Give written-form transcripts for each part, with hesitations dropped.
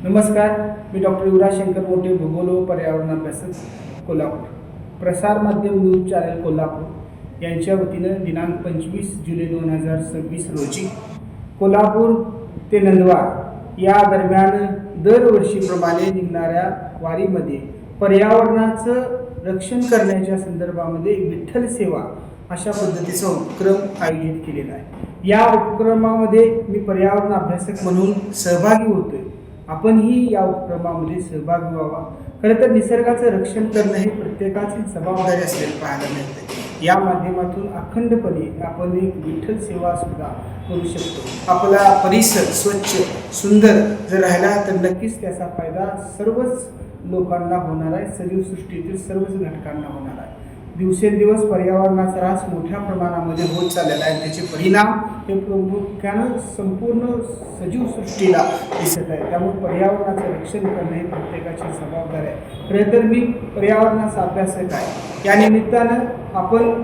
नमस्कार, मी डॉक्टर युवराज शंकर मोटे, भूगोल व पर्यावरण अभ्यासक, कोल्हापूर. प्रसार माध्यम न्यूज चॅनल कोल्हापूर यांच्या वतीनं दिनांक 25 जुलै 2026 रोजी कोल्हापूर ते नंदवार या दरम्यान दरवर्षीप्रमाणे निघणाऱ्या वारीमध्ये पर्यावरणाचं रक्षण करण्याच्या संदर्भामध्ये विठ्ठल सेवा अशा पद्धतीचा उपक्रम आयोजित केलेला आहे. या उपक्रमामध्ये मी पर्यावरण अभ्यासक म्हणून सहभागी होतोय. आपणही या उपक्रमामध्ये सहभागी व्हावा. खरं तर निसर्गाचं रक्षण करणं हे प्रत्येकाची जबाबदारी असलेलं पाहायला मिळते. या माध्यमातून अखंडपणे आपण एक विठ्ठल सेवा सुद्धा करू शकतो. आपला परिसर स्वच्छ सुंदर जर राहिला तर नक्कीच त्याचा फायदा सर्वच लोकांना होणार आहे, सजीव सृष्टीतील सर्वच घटकांना होणार आहे. दिवसेंदिवस पर्यावरणाचा ऱ्हास मोठ्या प्रमाणामध्ये होत चाललेला आहे. त्याचे परिणाम हे प्रामुख्यानं संपूर्ण सजीव सृष्टीला दिसत आहे. त्यामुळे पर्यावरणाचं रक्षण करणं हे प्रत्येकाची जबाबदारी आहे. खरं तर मी पर्यावरणाचा अभ्यासक आहे. या निमित्तानं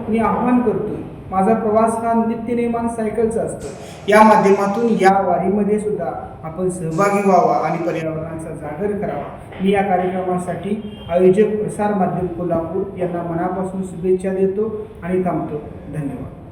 मी आव्हान करतोय. माझा प्रवास हा नित्यनेमान सायकलचा असतो. या माध्यमातून या वारीमध्ये सुद्धा आपण सहभागी व्हावा आणि पर्यावरणाचा जागर करावा. मी या कार्यक्रमासाठी आयोजक प्रसार माध्यम कोल्हापूर यांना मनापासून शुभेच्छा देतो आणि थांबतो. धन्यवाद.